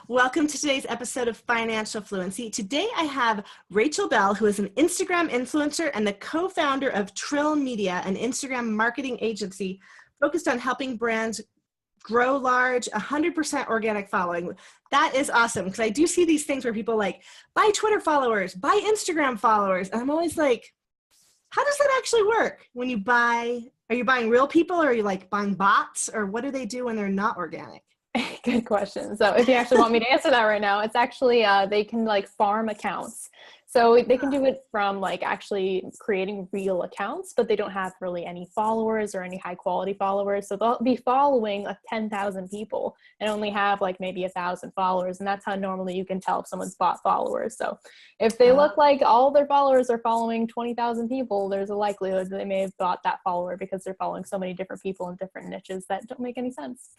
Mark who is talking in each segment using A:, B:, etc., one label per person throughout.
A: Welcome to today's episode of Financial Fluency. Today I have Rachel Bell, who is an Instagram influencer and the co-founder of Turrell Media, an Instagram marketing agency focused on helping brands grow large, 100% organic following. That is awesome, because I do see these things where people like, buy Twitter followers, buy Instagram followers. And I'm always like, how does that actually work? When you buy, are you buying real people, or are you like buying bots, or what do they do when they're not organic?
B: Good question. So if you actually want me to answer that right now, it's actually, they can like farm accounts. So they can do it from like actually creating real accounts, but they don't have really any followers or any high quality followers. So they'll be following like 10,000 people and only have like maybe 1,000 followers. And that's how normally you can tell if someone's bought followers. So if they look like all their followers are following 20,000 people, there's a likelihood that they may have bought that follower because they're following so many different people in different niches that don't make any sense.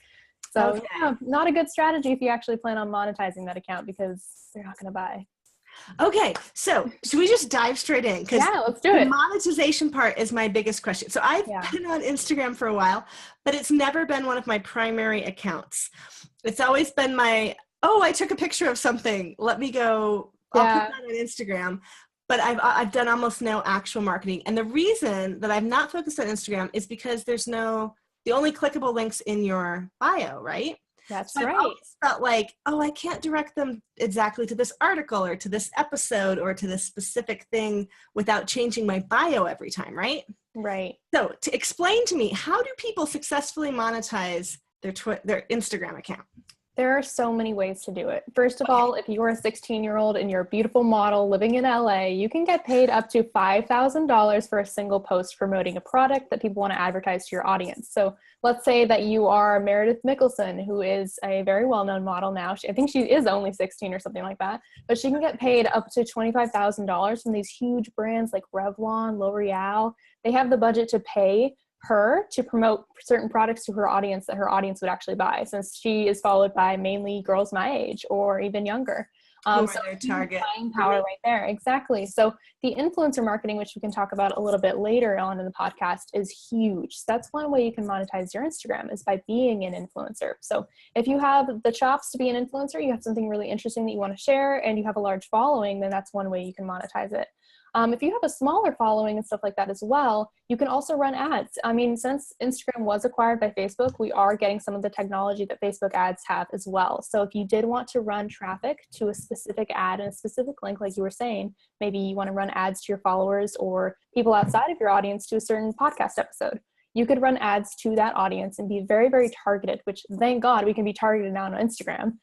B: So
A: Okay.
B: yeah, not a good strategy if you actually plan on monetizing that account because they're not going to buy.
A: Okay, so should we just dive straight in?
B: Yeah, let's do
A: the
B: it.
A: monetization part is my biggest question. So I've been on Instagram for a while, but it's never been one of my primary accounts. It's always been my, oh, I took a picture of something. Let me go, I'll put that on Instagram. But I've done almost no actual marketing. And the reason that I've not focused on Instagram is because there's the only clickable links in your bio, right?
B: That's
A: so
B: right.
A: I've always felt like, oh, I can't direct them exactly to this article or to this episode or to this specific thing without changing my bio every time, right?
B: Right.
A: So to explain to me, how do people successfully monetize their Instagram account?
B: There are so many ways to do it. First of all, if you're a 16-year-old and you're a beautiful model living in LA, you can get paid up to $5,000 for a single post promoting a product that people want to advertise to your audience. So let's say that you are Meredith Mickelson, who is a very well-known model now. I think she is only 16 or something like that, but she can get paid up to $25,000 from these huge brands like Revlon, L'Oreal. They have the budget to pay her to promote certain products to her audience that her audience would actually buy, since she is followed by mainly girls my age or even younger.
A: So
B: their
A: target
B: buying power right there. Exactly. So the influencer marketing, which we can talk about a little bit later on in the podcast, is huge. So that's one way you can monetize your Instagram, is by being an influencer. So if you have the chops to be an influencer, you have something really interesting that you want to share, and you have a large following, then that's one way you can monetize it. If you have a smaller following and stuff like that as well, you can also run ads. I mean, since Instagram was acquired by Facebook, we are getting some of the technology that Facebook ads have as well. So if you did want to run traffic to a specific ad and a specific link, like you were saying, maybe you want to run ads to your followers or people outside of your audience to a certain podcast episode, you could run ads to that audience and be very, very targeted, which thank God we can be targeted now on Instagram.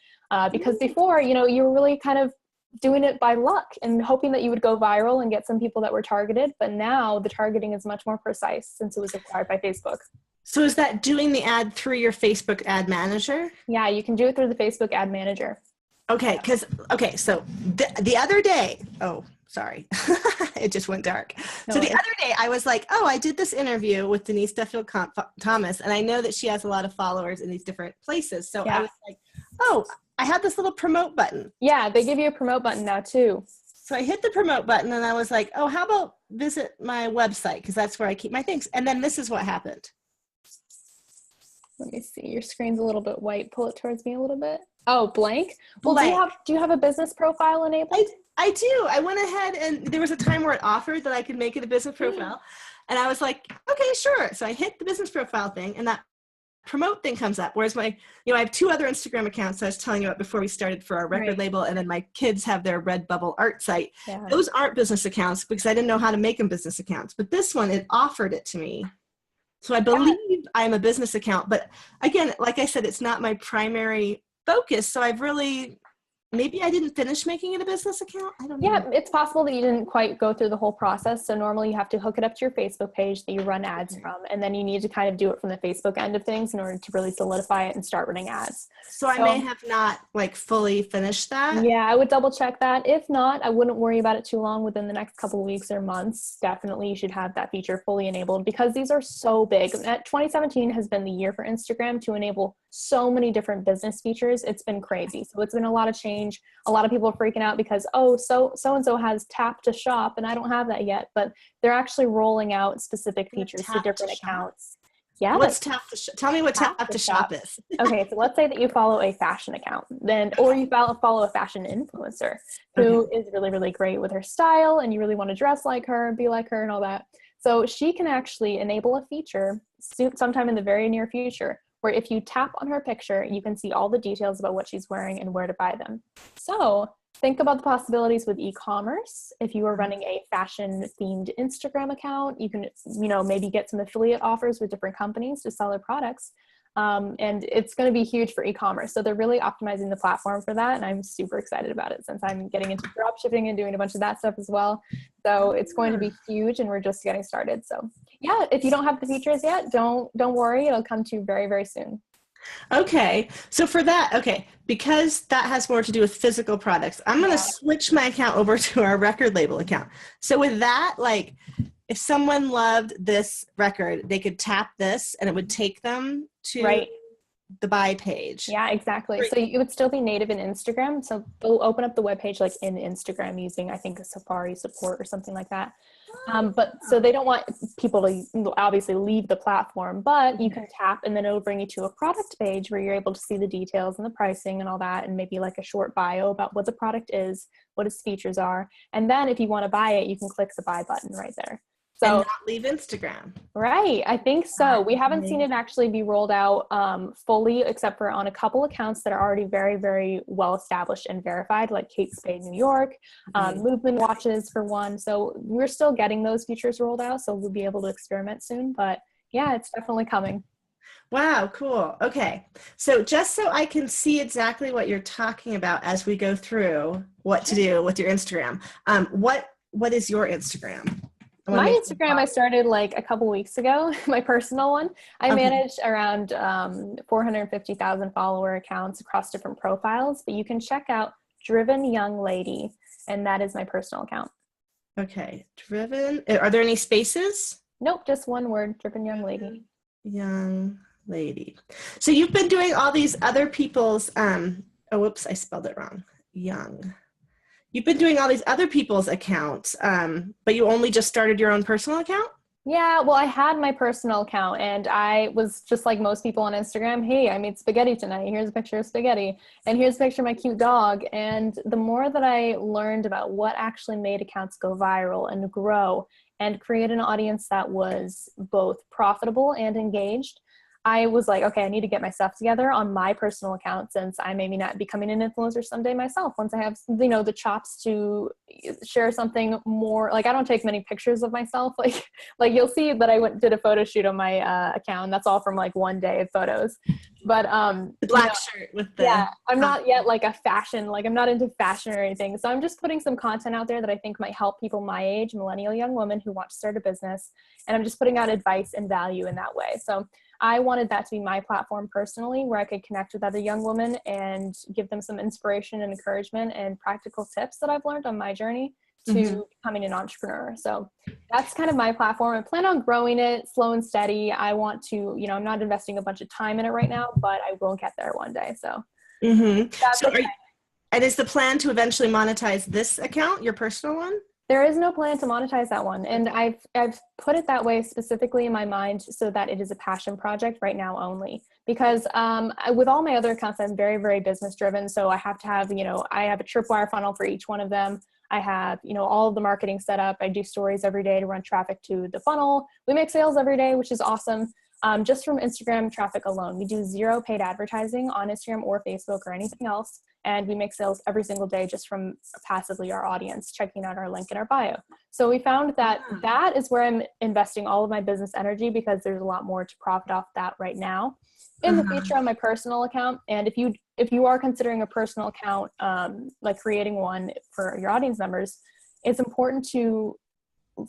B: Because before, you were really kind of doing it by luck and hoping that you would go viral and get some people that were targeted. But now the targeting is much more precise since it was acquired by Facebook.
A: So is that doing the ad through your Facebook ad manager?
B: Yeah, you can do it through the Facebook ad manager.
A: Okay, so the other day, sorry, it just went dark. So the other day I was like, I did this interview with Denise Duffield Thomas, and I know that she has a lot of followers in these different places. So I was like, I had this little promote button.
B: Yeah, they give you a promote button now too.
A: So I hit the promote button and I was like, how about visit my website? Because that's where I keep my things. And then this is what happened.
B: Let me see. Your screen's a little bit white. Pull it towards me a little bit. Oh, blank? Well, blank. Do you have a business profile enabled?
A: I do. I went ahead and there was a time where it offered that I could make it a business profile. And I was like, okay, sure. So I hit the business profile thing and that promote thing comes up. Whereas I have 2 other Instagram accounts I was telling you about before we started for our record label. And then my kids have their Redbubble art site. Yeah. Those aren't business accounts because I didn't know how to make them business accounts. But this one, it offered it to me. So I believe I'm a business account. But again, like I said, it's not my primary focus. So maybe I didn't finish making it a business account. I don't know.
B: Yeah, it's possible that you didn't quite go through the whole process. So normally you have to hook it up to your Facebook page that you run ads from, and then you need to kind of do it from the Facebook end of things in order to really solidify it and start running ads.
A: So I may have not fully finished that.
B: Yeah, I would double check that. If not, I wouldn't worry about it too long. Within the next couple of weeks or months, definitely you should have that feature fully enabled because these are so big. 2017 has been the year for Instagram to enable so many different business features. It's been crazy. So it's been a lot of change. A lot of people are freaking out because, so-and-so has tap to shop and I don't have that yet, but they're actually rolling out specific features to different accounts. Yeah.
A: Tell me what
B: Tap
A: tap
B: to
A: to
B: shop.
A: shop is.
B: Okay, so let's say that you follow a fashion account, or you follow a fashion influencer
A: Okay.
B: who is really, really great with her style, and you really want to dress like her and be like her and all that. So she can actually enable a feature sometime in the very near future where if you tap on her picture, you can see all the details about what she's wearing and where to buy them. So think about the possibilities with e-commerce. If you are running a fashion themed Instagram account, you can, maybe get some affiliate offers with different companies to sell their products. And it's going to be huge for e-commerce. So they're really optimizing the platform for that. And I'm super excited about it since I'm getting into drop shipping and doing a bunch of that stuff as well. So it's going to be huge and we're just getting started. So yeah, if you don't have the features yet, don't worry. It'll come to you very, very soon.
A: Okay. So for that, because that has more to do with physical products, I'm going to switch my account over to our record label account. So with that, like if someone loved this record, they could tap this and it would take them to the buy page.
B: Yeah, exactly. So you would still be native in Instagram. So they'll open up the webpage like in Instagram using, I think, a Safari support or something like that. But so they don't want people to obviously leave the platform, but you can tap and then it'll bring you to a product page where you're able to see the details and the pricing and all that, and maybe like a short bio about what the product is, what its features are. And then if you want to buy it, you can click the buy button right there. So,
A: and not leave Instagram.
B: Right. I think so. We haven't seen it actually be rolled out fully, except for on a couple accounts that are already very, very well established and verified, like Kate Spade New York, Movement Watches for one. So we're still getting those features rolled out. So we'll be able to experiment soon. But yeah, it's definitely coming.
A: Wow, cool. Okay. So just so I can see exactly what you're talking about as we go through what to do with your Instagram, what is your Instagram?
B: My Instagram, I started like a couple weeks ago, my personal one. I manage around 450,000 follower accounts across different profiles, but you can check out Driven Young Lady, and that is my personal account.
A: Okay, Driven. Are there any spaces?
B: Nope, just one word, Driven Young Lady.
A: Young Lady. So you've been doing all these other people's, whoops, I spelled it wrong. You've been doing all these other people's accounts, but you only just started your own personal account?
B: Yeah, well, I had my personal account and I was just like most people on Instagram. Hey, I made spaghetti tonight. Here's a picture of spaghetti. And here's a picture of my cute dog. And the more that I learned about what actually made accounts go viral and grow and create an audience that was both profitable and engaged, I was like, okay, I need to get my stuff together on my personal account since I may not becoming an influencer someday myself once I have, the chops to share something more. Like I don't take many pictures of myself. Like you'll see that I did a photo shoot on my account. That's all from like one day of photos. But
A: the black shirt with the
B: I'm not yet like a fashion, like I'm not into fashion or anything. So I'm just putting some content out there that I think might help people my age, millennial young women who want to start a business. And I'm just putting out advice and value in that way. So I wanted that to be my platform personally, where I could connect with other young women and give them some inspiration and encouragement and practical tips that I've learned on my journey to becoming an entrepreneur. So that's kind of my platform. I plan on growing it slow and steady. I want to, I'm not investing a bunch of time in it right now, but I will get there one day. So,
A: and is the plan to eventually monetize this account, your personal one?
B: There is no plan to monetize that one. And I've put it that way specifically in my mind so that it is a passion project right now only. Because with all my other accounts, I'm very, very business driven. So I have to have, I have a tripwire funnel for each one of them. I have, all of the marketing set up. I do stories every day to run traffic to the funnel. We make sales every day, which is awesome. Just from Instagram traffic alone. We do 0 paid advertising on Instagram or Facebook or anything else. And we make sales every single day just from passively our audience checking out our link in our bio. So we found that that is where I'm investing all of my business energy because there's a lot more to profit off that right now. In the future on my personal account. And if you are considering a personal account, like creating one for your audience members, it's important to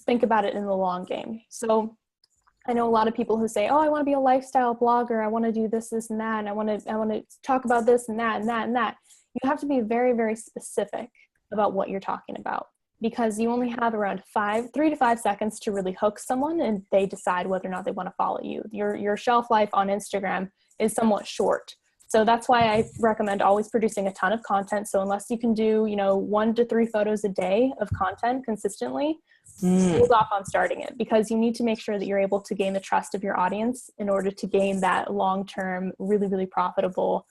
B: think about it in the long game. So I know a lot of people who say, oh, I want to be a lifestyle blogger. I want to do this, this, and that. And I want to talk about this and that and that and that. You have to be very, very specific about what you're talking about because you only have around 3 to 5 seconds to really hook someone and they decide whether or not they want to follow you. Your shelf life on Instagram is somewhat short. So that's why I recommend always producing a ton of content. So unless you can do, 1 to 3 photos a day of content consistently, hold off on starting it, because you need to make sure that you're able to gain the trust of your audience in order to gain that long-term, really, really profitable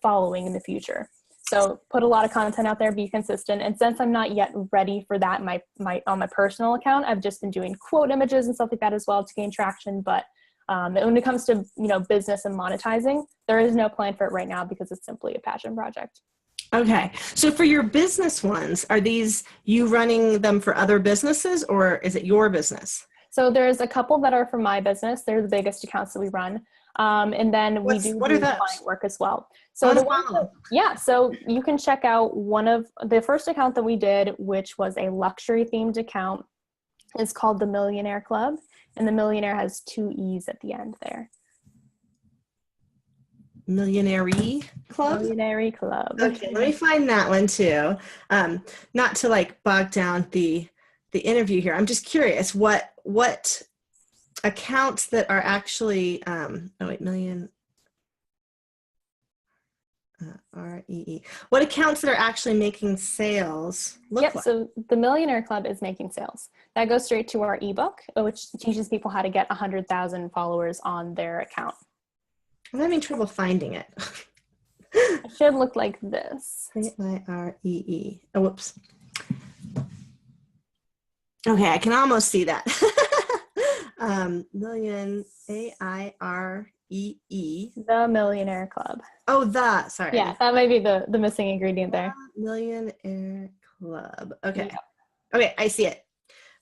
B: following in the future. So put a lot of content out there, be consistent. And since I'm not yet ready for that, on my personal account, I've just been doing quote images and stuff like that as well to gain traction. But when it comes to, business and monetizing, there is no plan for it right now because it's simply a passion project.
A: Okay. So for your business ones, are these you running them for other businesses, or is it your business?
B: So there's a couple that are for my business. They're the biggest accounts that we run. And then we do client work as well. So so you can check out one of the first account that we did, which was a luxury themed account. It's called the Millionaire Club, and the millionaire has 2 E's at the end there.
A: Millionaire Club?
B: Millionaire Club.
A: Okay, let me find that one too. Not to bog down the interview here. I'm just curious what accounts that are actually million REE. What accounts that are actually making sales look like?
B: So the Millionaire Club is making sales. That goes straight to our ebook, which teaches people how to get 100,000 followers on their account.
A: I'm having trouble finding it.
B: It should look like this.
A: AIREE. Oh, whoops. Okay, I can almost see that. Million AIREE.
B: The Millionaire Club.
A: Oh, sorry.
B: Yeah, that might be the missing ingredient there.
A: Millionaire Club. Okay.
B: Yeah.
A: Okay, I see it.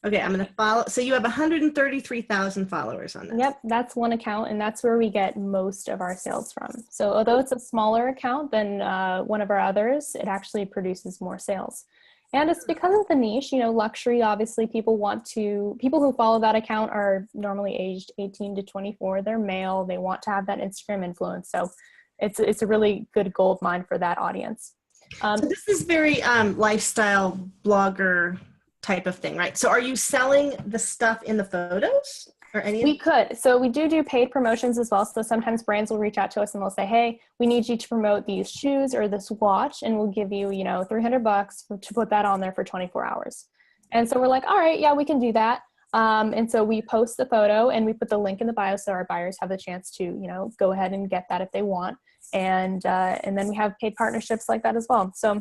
A: Okay, I'm going to follow. So you have 133,000 followers on this.
B: Yep, that's one account, and that's where we get most of our sales from. So although it's a smaller account than one of our others, it actually produces more sales. And it's because of the niche, luxury, obviously people who follow that account are normally aged 18 to 24. They're male. They want to have that Instagram influence. So it's a really good gold mine for that audience.
A: So this is very lifestyle blogger type of thing, right? So are you selling the stuff in the photos or any?
B: We could. So we do paid promotions as well. So sometimes brands will reach out to us and they'll say, hey, we need you to promote these shoes or this watch, and we'll give you, $300 to put that on there for 24 hours. And so we're like, all right, yeah, we can do that. And so we post the photo and we put the link in the bio so our buyers have the chance to, go ahead and get that if they want. And then we have paid partnerships like that as well. So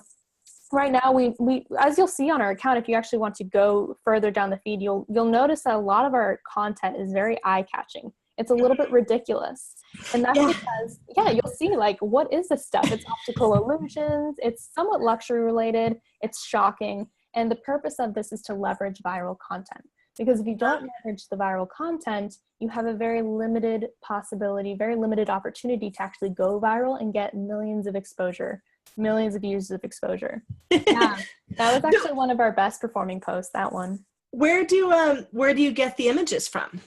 B: right now, we as you'll see on our account, if you actually want to go further down the feed, you'll notice that a lot of our content is very eye-catching. It's a little bit ridiculous. And that's because, you'll see, what is this stuff? It's optical illusions. It's somewhat luxury related. It's shocking. And the purpose of this is to leverage viral content. Because if you don't leverage the viral content, you have a very limited possibility, very limited opportunity to actually go viral and get millions of exposure. Millions of views of exposure. Yeah, that was actually one of our best performing posts, that one.
A: Where do you get the images from?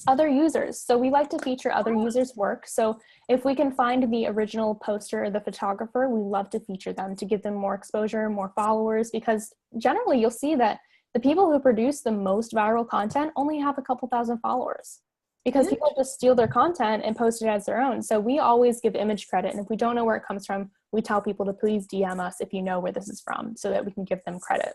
B: Other users. So we like to feature other users' work. So if we can find the original poster or the photographer, we love to feature them to give them more exposure, more followers, because generally you'll see that the people who produce the most viral content only have a couple thousand followers, because people just steal their content and post it as their own. So we always give image credit. And if we don't know where it comes from, we tell people to please DM us if you know where this is from so that we can give them credit.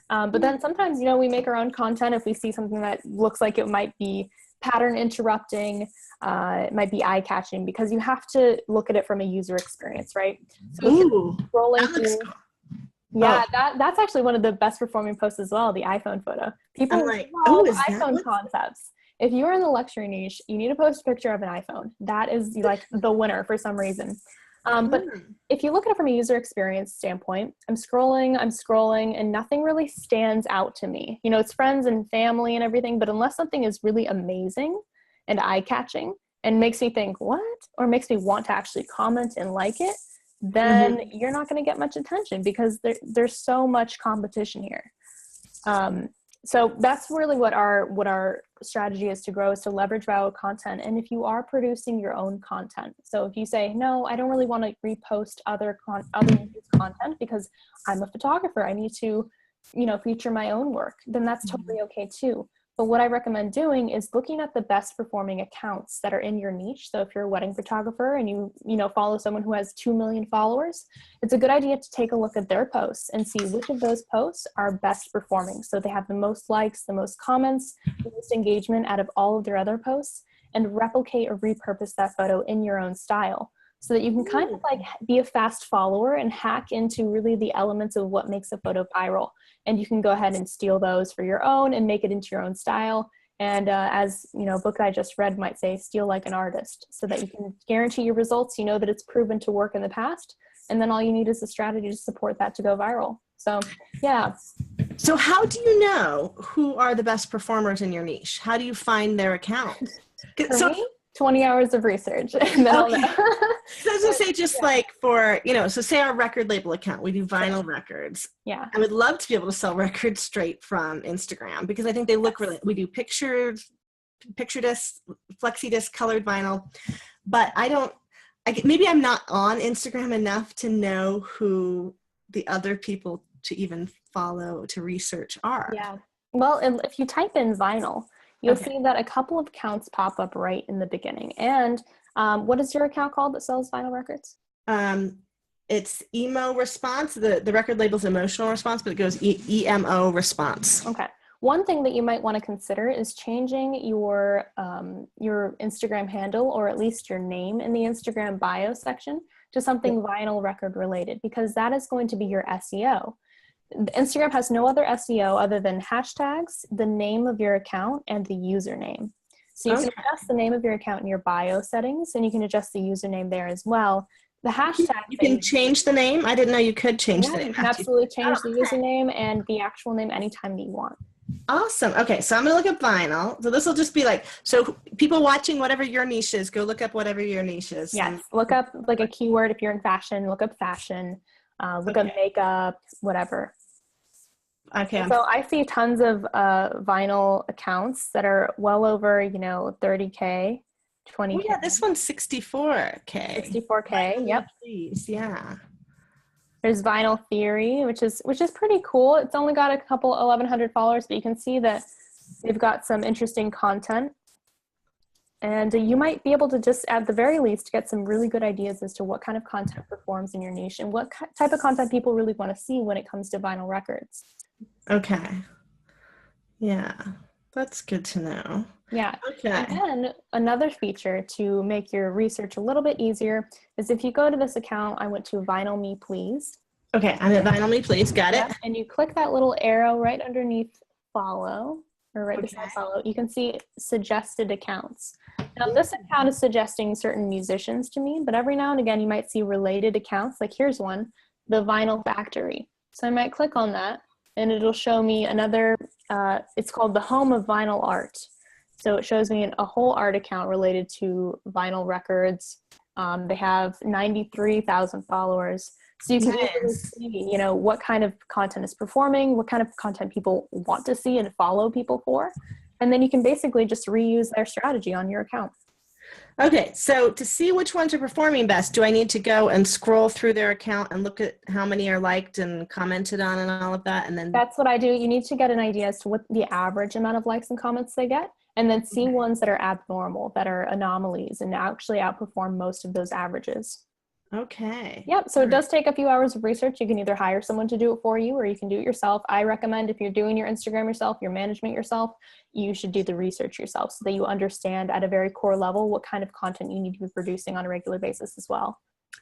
B: But then sometimes, we make our own content if we see something that looks like it might be pattern interrupting, it might be eye-catching, because you have to look at it from a user experience, right? So scrolling through. Yeah, that's actually one of the best performing posts as well, the iPhone photo. People love iPhone concepts. If you're in the luxury niche, you need to post a picture of an iPhone. That is the winner for some reason. But if you look at it from a user experience standpoint, I'm scrolling, and nothing really stands out to me. It's friends and family and everything, but unless something is really amazing and eye-catching and makes me think, what? Or makes me want to actually comment and like it, then you're not going to get much attention, because there's so much competition here. So that's really what our strategy is to grow, is to leverage viral content. And if you are producing your own content, so if you say, no, I don't really want to repost other people's content because I'm a photographer, I need to, feature my own work, then that's totally okay too. But what I recommend doing is looking at the best performing accounts that are in your niche. So if you're a wedding photographer and you follow someone who has 2 million followers, it's a good idea to take a look at their posts and see which of those posts are best performing. So they have the most likes, the most comments, the most engagement out of all of their other posts, and replicate or repurpose that photo in your own style, so that you can kind of like be a fast follower and hack into really the elements of what makes a photo viral. And you can go ahead and steal those for your own and make it into your own style. And as a book that I just read might say, steal like an artist, so that you can guarantee your results. You know that it's proven to work in the past. And then all you need is a strategy to support that to go viral. So, yeah.
A: So how do you know who are the best performers in your niche? How do you find their account?
B: For me, 20 hours of research. And then I'll know.
A: So as I say, just like for, so say our record label account, we do vinyl records.
B: Yeah.
A: I would love to be able to sell records straight from Instagram, because I think they look really, we do picture disc, flexi disc, colored vinyl, but maybe I'm not on Instagram enough to know who the other people to even follow to research are.
B: Yeah. Well, if you type in vinyl, you'll see that a couple of accounts pop up right in the beginning. And what is your account called that sells vinyl records?
A: It's Emo Response. The record label's Emotional Response, but it goes EMO Response.
B: Okay. One thing that you might want to consider is changing your Instagram handle, or at least your name in the Instagram bio section, to something vinyl record related, because that is going to be your SEO. Instagram has no other SEO other than hashtags, the name of your account, and the username. So you can adjust the name of your account in your bio settings, and you can adjust the username there as well. The hashtag.
A: You can change the name? I didn't know you could change the name.
B: You can absolutely change the username and the actual name anytime that you want.
A: Awesome. Okay, so I'm going to look up vinyl. So this will just be like, so people watching whatever your niche is, go look up whatever your niche is.
B: Yes, look up like a keyword. If you're in fashion, look up fashion, look up makeup, whatever.
A: Okay.
B: So I see tons of vinyl accounts that are well over, 30K, 20K.
A: Oh yeah, this one's 64K.
B: 64K, yep.
A: Please, yeah.
B: There's Vinyl Theory, which is pretty cool. It's only got a couple 1,100 followers, but you can see that they've got some interesting content. And you might be able to just, at the very least, get some really good ideas as to what kind of content performs in your niche and what type of content people really want to see when it comes to vinyl records.
A: Okay. Yeah, that's good to know.
B: Yeah.
A: Okay.
B: And then another feature to make your research a little bit easier is if you go to this account, I went to Vinyl Me Please.
A: Okay, I'm at Vinyl Me Please. Got it.
B: And you click that little arrow right underneath follow, or right beside follow. You can see suggested accounts. Now this account is suggesting certain musicians to me, but every now and again you might see related accounts. Like here's one, The Vinyl Factory. So I might click on that and it'll show me another, it's called The Home of Vinyl Art. So it shows me a whole art account related to vinyl records. They have 93,000 followers. So you can easily see, what kind of content is performing, what kind of content people want to see and follow people for. And then you can basically just reuse their strategy on your account.
A: Okay, so to see which ones are performing best, do I need to go and scroll through their account and look at how many are liked and commented on and all of that? And then
B: that's what I do. You need to get an idea as to what the average amount of likes and comments they get, and then see ones that are abnormal, that are anomalies, and actually outperform most of those averages.
A: Okay.
B: Yep. So it does take a few hours of research. You can either hire someone to do it for you, or you can do it yourself. I recommend if you're doing your Instagram yourself, your management yourself, you should do the research yourself so that you understand at a very core level what kind of content you need to be producing on a regular basis as well.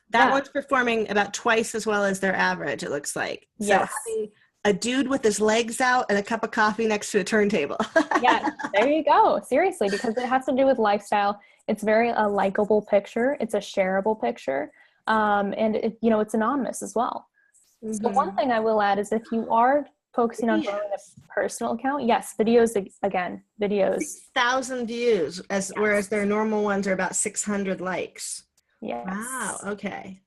A: That one's performing about twice as well as their average, it looks like. So
B: yes.
A: Having a dude with his legs out and a cup of coffee next to a turntable.
B: Yeah, there you go. Seriously, because it has to do with lifestyle. It's very a likable picture. It's a shareable picture. And it's anonymous as well. So one thing I will add is if you are focusing on growing a personal account, yes, videos.
A: 6,000 views, whereas their normal ones are about 600 likes.
B: Yes.
A: Wow. Okay.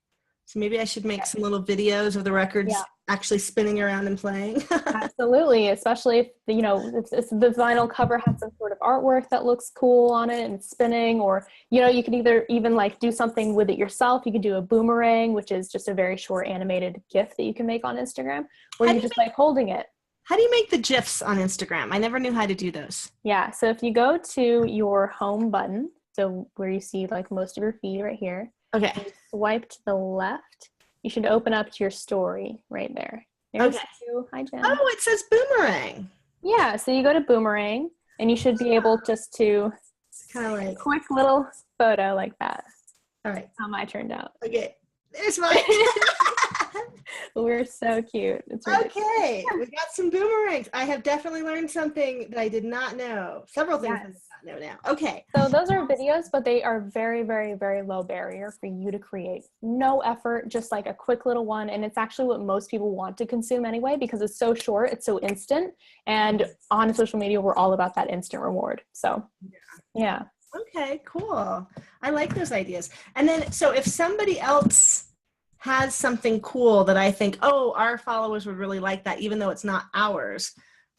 A: So maybe I should make some little videos of the records actually spinning around and playing.
B: Absolutely, especially if if the vinyl cover has some sort of artwork that looks cool on it and spinning, or you could even like do something with it yourself. You could do a boomerang, which is just a very short animated GIF that you can make on Instagram, where you're just like holding it.
A: How do you make the GIFs on Instagram? I never knew how to do those.
B: Yeah, so if you go to your home button, so where you see like most of your feed right here,
A: Okay.
B: and you swipe to the left, you should open up to your story right there. There's
A: Okay.
B: you. Hi, Jen.
A: Oh, it says boomerang.
B: Yeah, so you go to boomerang, and you should be able just to
A: Kind of like,
B: quick little photo like that.
A: all right.
B: How mine turned out.
A: Okay. There's mine.
B: We're so cute. It's ridiculous.
A: Okay. We got some boomerangs. I have definitely learned something that I did not know. Several things I did not know now. Okay.
B: So those are videos, but they are very, very, very low barrier for you to create. No effort, just like a quick little one. And it's actually what most people want to consume anyway, because it's so short, it's so instant. And on social media, we're all about that instant reward. So yeah.
A: Okay, cool. I like those ideas. And then, so if somebody else has something cool that I think, oh, our followers would really like that, even though it's not ours,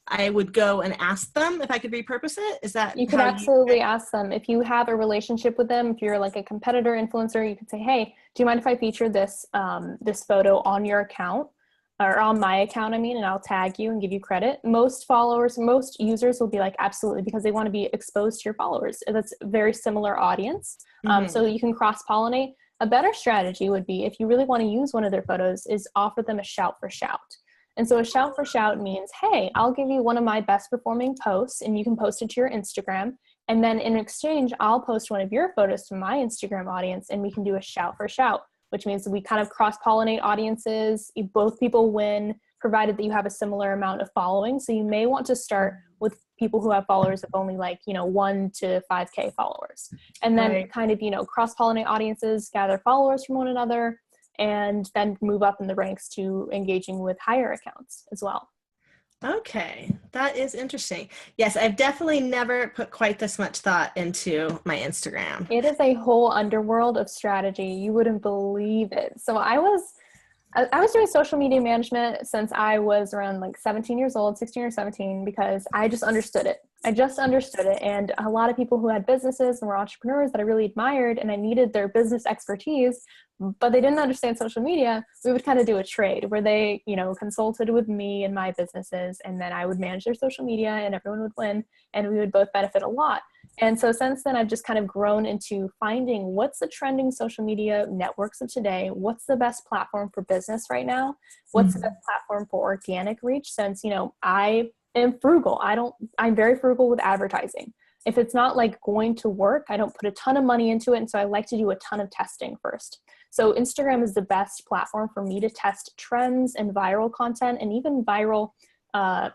A: I would go and ask them if I could repurpose it. Is that
B: you could absolutely ask them if you have a relationship with them? If you're like a competitor influencer, you could say, hey, do you mind if I feature this this photo on your account, or on my account, I mean, and I'll tag you and give you credit? Most users will be like, absolutely, because they want to be exposed to your followers. That's a very similar audience. So you can cross-pollinate. A better strategy would be, if you really want to use one of their photos, is offer them a shout for shout. And so a shout for shout means, hey, I'll give you one of my best performing posts and you can post it to your Instagram. And then in exchange, I'll post one of your photos to my Instagram audience and we can do a shout for shout, which means we kind of cross-pollinate audiences. Both people win, provided that you have a similar amount of following. So you may want to start with people who have followers of only 1 to 5K followers. And then kind of, cross-pollinate audiences, gather followers from one another, and then move up in the ranks to engaging with higher accounts as well.
A: Okay, that is interesting. Yes, I've definitely never put quite this much thought into my Instagram.
B: It is a whole underworld of strategy. You wouldn't believe it. So I was doing social media management since I was around 17 years old, 16 or 17, because I just understood it. And a lot of people who had businesses and were entrepreneurs that I really admired, and I needed their business expertise, but they didn't understand social media. We would kind of do a trade where they, consulted with me and my businesses, and then I would manage their social media and everyone would win and we would both benefit a lot. And so since then, I've just kind of grown into finding what's the trending social media networks of today, what's the best platform for business right now, what's the best platform for organic reach, since, I am frugal. I'm very frugal with advertising. If it's not going to work, I don't put a ton of money into it. And so I like to do a ton of testing first. So Instagram is the best platform for me to test trends and viral content and even viral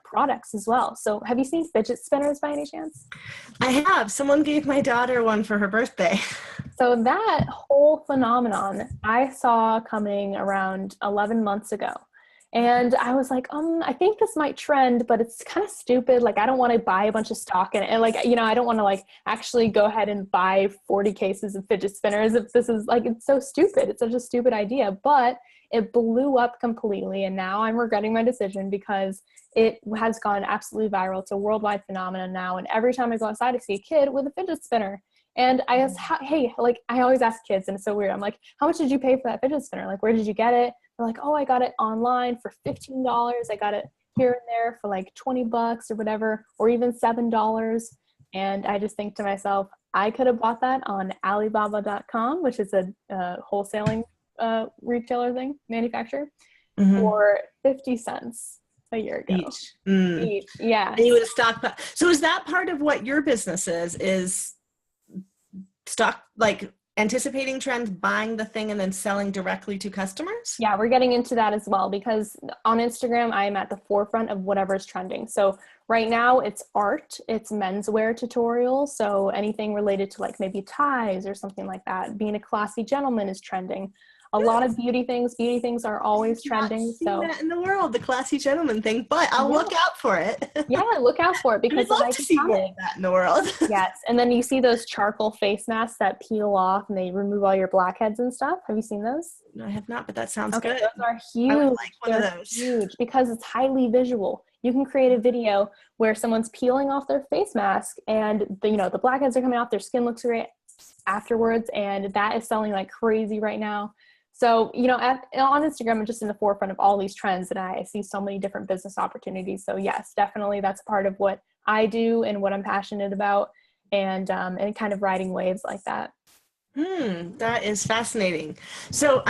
B: products as well. So have you seen fidget spinners by any chance?
A: I have. Someone gave my daughter one for her birthday.
B: So that whole phenomenon I saw coming around 11 months ago. And I was like, I think this might trend, but it's kind of stupid. I don't want to buy a bunch of stock in it. And I don't want to actually go ahead and buy 40 cases of fidget spinners if this is it's so stupid. It's such a stupid idea, but it blew up completely. And now I'm regretting my decision because it has gone absolutely viral. It's a worldwide phenomenon now. And every time I go outside, I see a kid with a fidget spinner. And I ask, hey, I always ask kids, and it's so weird. I'm like, how much did you pay for that fidget spinner? Where did you get it? They're like, oh, I got it online for $15. I got it here and there for $20 or whatever, or even $7. And I just think to myself, I could have bought that on Alibaba.com, which is a wholesaling retailer thing, manufacturer, for 50 cents a year ago. Each. Yeah.
A: And you would have stockpiled. So is that part of what your business is stock, anticipating trends, buying the thing and then selling directly to customers?
B: Yeah, we're getting into that as well, because on Instagram, I am at the forefront of whatever's trending. So right now it's art, it's menswear tutorials. So anything related to maybe ties or something like that. Being a classy gentleman is trending. A lot of beauty things are always trending. So
A: that in the world, the classy gentleman thing, but I'll look out for it.
B: Yeah, look out for it, because
A: I'd love to see more of that in the world.
B: Yes, and then you see those charcoal face masks that peel off and they remove all your blackheads and stuff. Have you seen those?
A: No, I have not, but that sounds good.
B: Those are huge.
A: I would like one of those.
B: Huge, because it's highly visual. You can create a video where someone's peeling off their face mask and the blackheads are coming off, their skin looks great afterwards, and that is selling like crazy right now. So, on Instagram, I'm just in the forefront of all these trends, and I see so many different business opportunities. So yes, definitely that's part of what I do and what I'm passionate about, and kind of riding waves like that.
A: That is fascinating. So,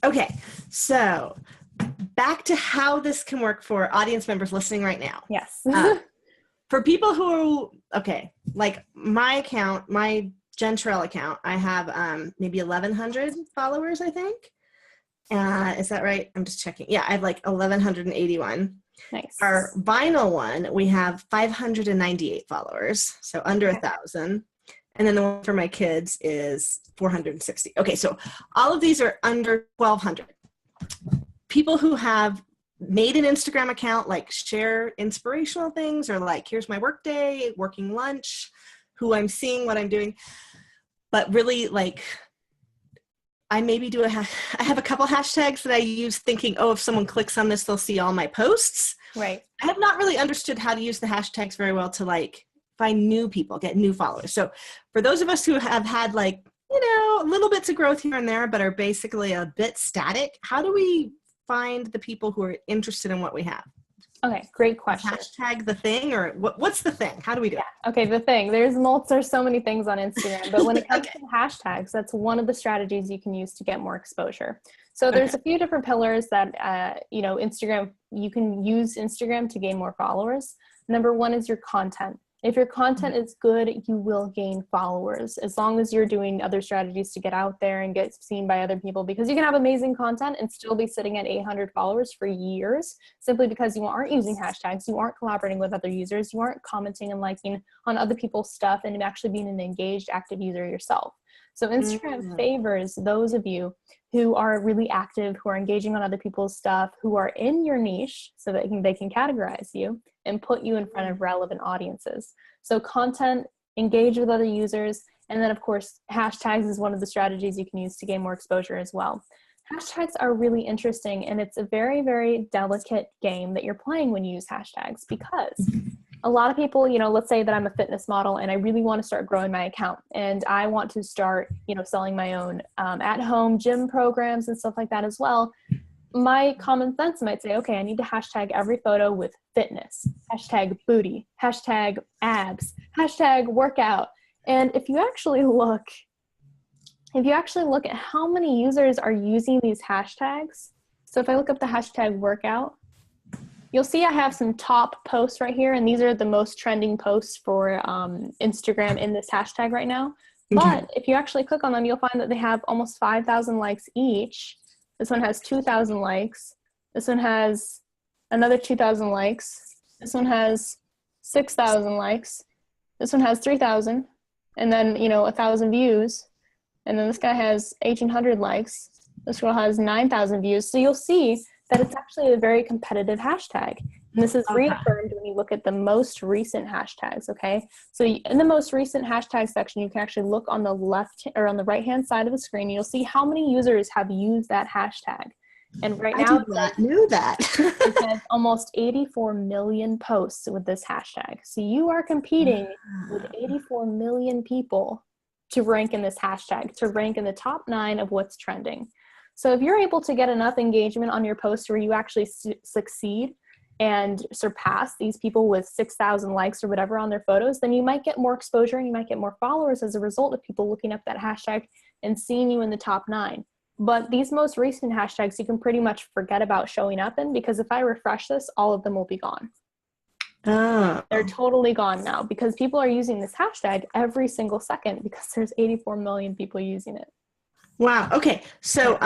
A: okay. So back to how this can work for audience members listening right now.
B: Yes.
A: For people who, like my account, my Jen Turrell account, I have maybe 1,100 followers, I think. Is that right? I'm just checking. Yeah, I have like 1,181.
B: Nice.
A: Our vinyl one, we have 598 followers, so under 1,000. And then the one for my kids is 460. Okay, so all of these are under 1,200. People who have made an Instagram account, like share inspirational things, or like, here's my work day, working lunch, who I'm seeing, what I'm doing. But really, like, I maybe I have a couple hashtags that I use thinking, oh, if someone clicks on this, they'll see all my posts.
B: Right.
A: I have not really understood how to use the hashtags very well to like find new people, get new followers. So for those of us who have had like, little bits of growth here and there, but are basically a bit static, how do we find the people who are interested in what we have?
B: Okay, great question.
A: Hashtag the thing, or what's the thing? How do we do it?
B: Okay, the thing. There's so many things on Instagram, but when it comes to hashtags, that's one of the strategies you can use to get more exposure. So there's a few different pillars that, Instagram, you can use Instagram to gain more followers. Number one is your content. If your content is good, you will gain followers, as long as you're doing other strategies to get out there and get seen by other people, because you can have amazing content and still be sitting at 800 followers for years, simply because you aren't using hashtags, you aren't collaborating with other users, you aren't commenting and liking on other people's stuff, and actually being an engaged, active user yourself. So Instagram favors those of you who are really active, who are engaging on other people's stuff, who are in your niche, so that they can categorize you and put you in front of relevant audiences. So content, engage with other users, and then of course, hashtags is one of the strategies you can use to gain more exposure as well. Hashtags are really interesting, and it's a very, very delicate game that you're playing when you use hashtags, because a lot of people, let's say that I'm a fitness model and I really want to start growing my account, and I want to start, selling my own at-home gym programs and stuff like that as well. My common sense might say, okay, I need to hashtag every photo with fitness, hashtag booty, hashtag abs, hashtag workout. And if you actually look at how many users are using these hashtags, so if I look up the hashtag workout, you'll see I have some top posts right here, and these are the most trending posts for Instagram in this hashtag right now. But if you actually click on them, you'll find that they have almost 5,000 likes each. This one has 2,000 likes. This one has another 2,000 likes. This one has 6,000 likes. This one has 3,000, and then 1,000 views. And then this guy has 1,800 likes. This girl has 9,000 views. So you'll see that it's actually a very competitive hashtag. And this is reaffirmed when you look at the most recent hashtags, okay? So in the most recent hashtag section, you can actually look on the left or on the right-hand side of the screen. You'll see how many users have used that hashtag. And right now,
A: I knew that.
B: it has almost 84 million posts with this hashtag. So you are competing with 84 million people to rank in this hashtag, to rank in the top 9 of what's trending. So if you're able to get enough engagement on your post where you actually succeed and surpass these people with 6,000 likes or whatever on their photos, then you might get more exposure and you might get more followers as a result of people looking up that hashtag and seeing you in the top 9. But these most recent hashtags, you can pretty much forget about showing up in, because if I refresh this, all of them will be gone.
A: Oh.
B: They're totally gone now, because people are using this hashtag every single second, because there's 84 million people using it.
A: Wow. Okay. So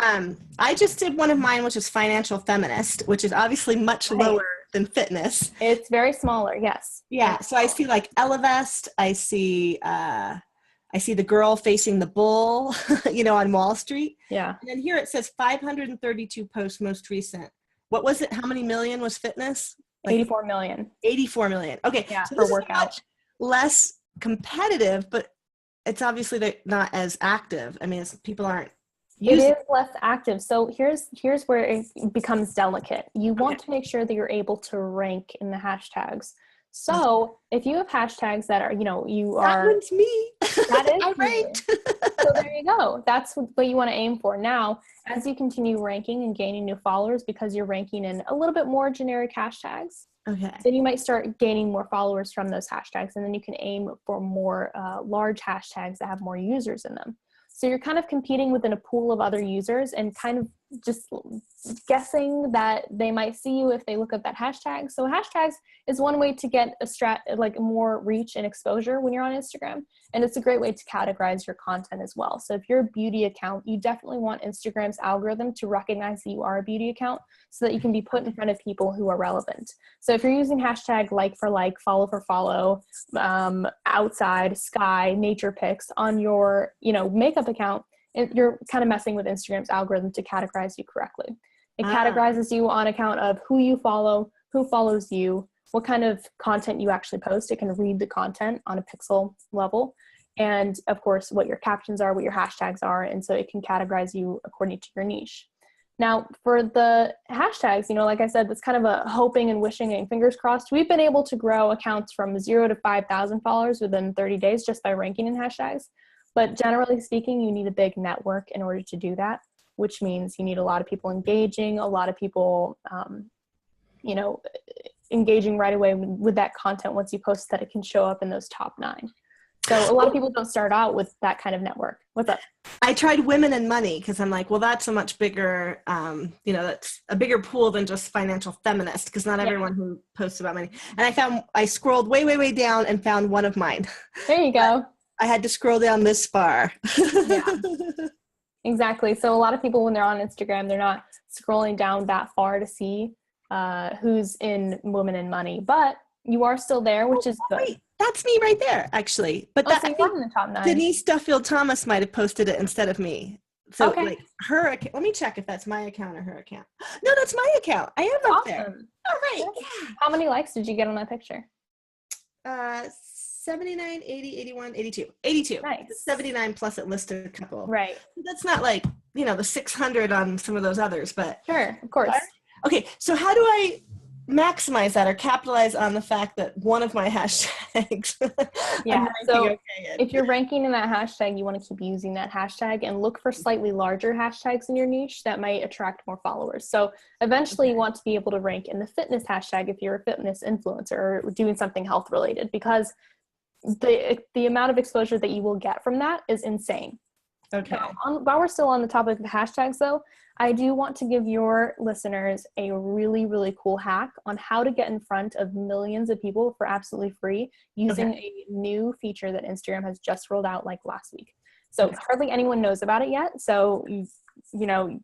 A: I just did one of mine, which is financial feminist, which is obviously much lower than fitness.
B: It's very smaller. Yes.
A: Yeah. So I see like Elevest. I see the girl facing the bull, on Wall Street.
B: Yeah.
A: And then here it says 532 posts most recent. What was it? How many million was fitness? Like
B: 84 million.
A: 84 million. Okay.
B: Yeah,
A: so
B: for
A: this
B: workout.
A: is much less competitive, but it's obviously not as active. I mean, people aren't using
B: it. Is less active. So here's where it becomes delicate. You want to make sure that you're able to rank in the hashtags. So if you have hashtags that are, you
A: That
B: are,
A: one's me.
B: that is
A: I
B: you.
A: ranked.
B: So there you go. That's what you want to aim for. Now, as you continue ranking and gaining new followers, because you're ranking in a little bit more generic hashtags,
A: Okay.
B: then you might start gaining more followers from those hashtags, and then you can aim for more large hashtags that have more users in them. So you're kind of competing within a pool of other users and kind of just guessing that they might see you if they look up that hashtag. So hashtags is one way to get like more reach and exposure when you're on Instagram. And it's a great way to categorize your content as well. So if you're a beauty account, you definitely want Instagram's algorithm to recognize that you are a beauty account so that you can be put in front of people who are relevant. So if you're using hashtag like for like, follow for follow, outside, sky, nature pics on your, makeup account, you're kind of messing with Instagram's algorithm to categorize you correctly. It categorizes you on account of who you follow, who follows you, what kind of content you actually post. It can read the content on a pixel level. And of course, what your captions are, what your hashtags are. And so it can categorize you according to your niche. Now, for the hashtags, like I said, that's kind of a hoping and wishing and fingers crossed. We've been able to grow accounts from 0 to 5,000 followers within 30 days just by ranking in hashtags. But generally speaking, you need a big network in order to do that, which means you need a lot of people engaging, a lot of people, engaging right away with that content once you post that it can show up in those top 9. So a lot of people don't start out with that kind of network. What's up?
A: I tried Women and Money because I'm like, well, that's a much bigger, that's a bigger pool than just financial feminist because not everyone who posts about money. And I scrolled way, way, way down and found one of mine.
B: There you go.
A: I had to scroll down this far.
B: Yeah, exactly. So a lot of people, when they're on Instagram, they're not scrolling down that far to see who's in Women and Money, but you are still there, which is good.
A: Wait, that's me right there, actually. But
B: so you are in the top 9.
A: Denise Duffield Thomas might have posted it instead of me. So
B: okay.
A: Her account, let me check if that's my account or her account. No, that's my account. I am up there. All right. Yeah.
B: How many likes did you get on that picture?
A: 79, 80, 81, 82. 82.
B: Nice.
A: 79 plus it listed a couple.
B: Right.
A: That's not like, the 600 on some of those others, but.
B: Sure, of course.
A: Okay, so how do I maximize that or capitalize on the fact that one of my hashtags
B: so if you're ranking in that hashtag, you want to keep using that hashtag and look for slightly larger hashtags in your niche that might attract more followers. So eventually you want to be able to rank in the fitness hashtag if you're a fitness influencer or doing something health related, because the amount of exposure that you will get from that is insane.
A: Okay.
B: While we're still on the topic of hashtags though, I do want to give your listeners a really, really cool hack on how to get in front of millions of people for absolutely free using a new feature that Instagram has just rolled out like last week. So hardly anyone knows about it yet. So,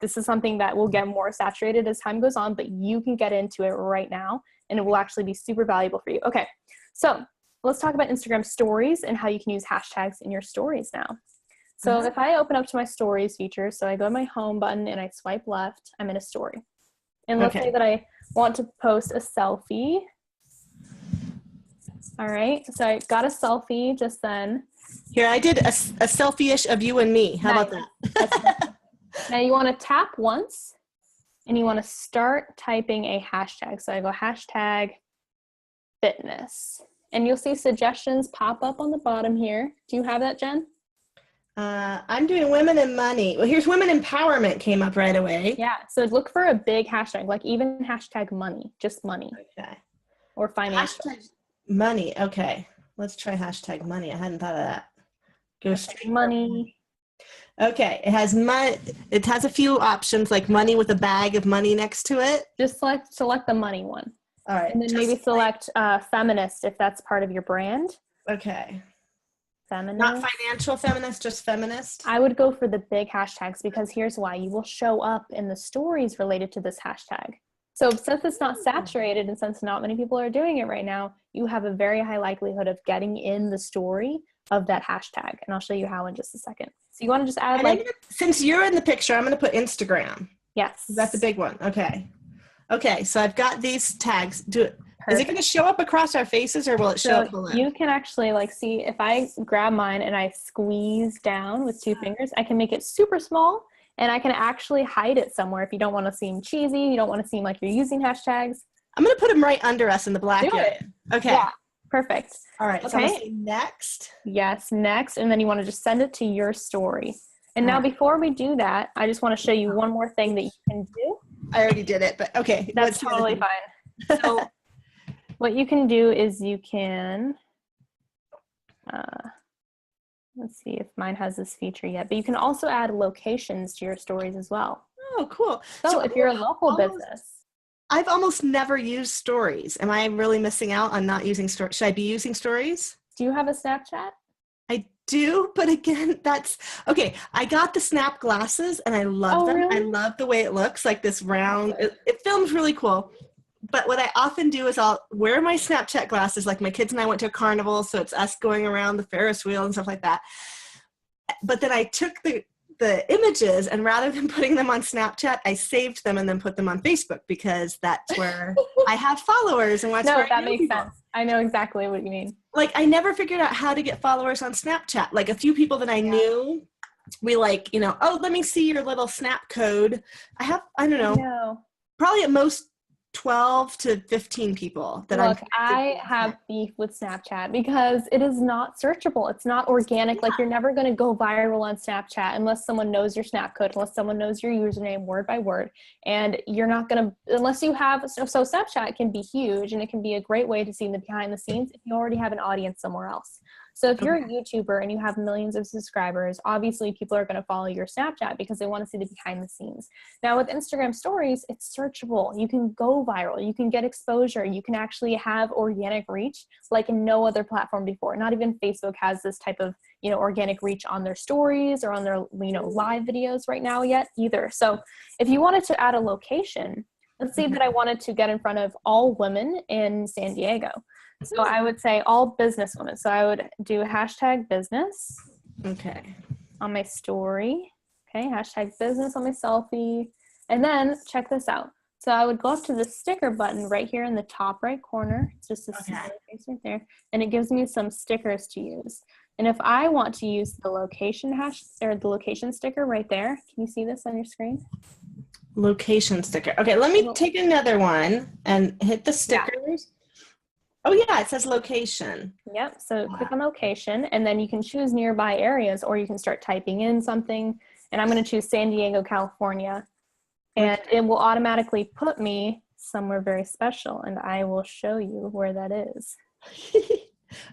B: this is something that will get more saturated as time goes on, but you can get into it right now and it will actually be super valuable for you. Okay. So let's talk about Instagram stories and how you can use hashtags in your stories now. So if I open up to my stories feature, so I go to my home button and I swipe left, I'm in a story. And let's say that I want to post a selfie. All right, so I got a selfie just then.
A: Here, I did a selfie-ish of you and me. How about that?
B: Now you want to tap once and you want to start typing a hashtag. So I go hashtag fitness. And you'll see suggestions pop up on the bottom here. Do you have that, Jen?
A: I'm doing women and money. Well, here's women empowerment came up right away.
B: Yeah. So look for a big hashtag, like even hashtag money, just money.
A: Okay.
B: Or financial.
A: Hashtag money. Okay. Let's try hashtag money. I hadn't thought of that. Go straight
B: money.
A: Okay. It has it has a few options like money with a bag of money next to it.
B: Just select the money one.
A: All right.
B: And then maybe select feminist if that's part of your brand.
A: Okay.
B: Feminist.
A: Not financial feminist, just feminist.
B: I would go for the big hashtags because here's why. You will show up in the stories related to this hashtag. So since it's not saturated and since not many people are doing it right now, you have a very high likelihood of getting in the story of that hashtag. And I'll show you how in just a second. So you want to just add
A: since you're in the picture, I'm going to put Instagram.
B: Yes.
A: That's the big one. Okay. Okay. So I've got these tags. Is it going to show up across our faces or will it show up below?
B: You can actually see if I grab mine and I squeeze down with 2 fingers, I can make it super small and I can actually hide it somewhere if you don't want to seem cheesy, you don't want to seem like you're using hashtags.
A: I'm going to put them right under us in the black
B: Do
A: area.
B: it.
A: Okay.
B: Yeah, perfect.
A: All right. So I'm going to say next.
B: Yes, next. And then you want to just send it to your story. And now before we do that, I just want to show you one more thing that you can do.
A: I already did it, but okay.
B: That's totally fine. So what you can do is you can, let's see if mine has this feature yet, but you can also add locations to your stories as well.
A: Oh, cool.
B: So if you're a local business.
A: I've almost never used stories. Am I really missing out on not using stories? Should I be using stories?
B: Do you have a Snapchat?
A: I do, but again, that's okay. I got the Snap glasses and I love them.
B: Really?
A: I love the way it looks, like this round. It films really cool. But what I often do is I'll wear my Snapchat glasses, like my kids and I went to a carnival, so it's us going around the Ferris wheel and stuff like that. But then I took the images, and rather than putting them on Snapchat, I saved them and then put them on Facebook, because that's where I have followers and
B: that makes sense. I know exactly what you mean.
A: Like, I never figured out how to get followers on Snapchat. Like, a few people that I knew, we like, oh, let me see your little Snap code. I don't know, probably at most 12 to 15 people that
B: I have beef with Snapchat because it is not searchable. It's not organic. Like, you're never going to go viral on Snapchat unless someone knows your Snap code, unless someone knows your username word by word. And you're not going to, unless you have, so Snapchat can be huge and it can be a great way to see the behind the scenes if you already have an audience somewhere else. So if you're a YouTuber and you have millions of subscribers, obviously people are going to follow your Snapchat because they want to see the behind the scenes. Now with Instagram stories, it's searchable. You can go viral. You can get exposure. You can actually have organic reach like no other platform before. Not even Facebook has this type of, organic reach on their stories or on their, live videos right now yet either. So if you wanted to add a location, let's say that I wanted to get in front of all women in San Diego. So I would say all business women. So I would do #business.
A: Okay.
B: On my story. Okay. #business on my selfie. And then check this out. So I would go up to the sticker button right here in the top right corner. It's just a smiley face right there. And it gives me some stickers to use. And if I want to use the location the location sticker right there, can you see this on your screen?
A: Location sticker. Okay, let me take another one and hit the stickers. Yeah. Oh yeah, it says location.
B: Yep, so click on location and then you can choose nearby areas or you can start typing in something. And I'm going to choose San Diego, California. And it will automatically put me somewhere very special and I will show you where that is.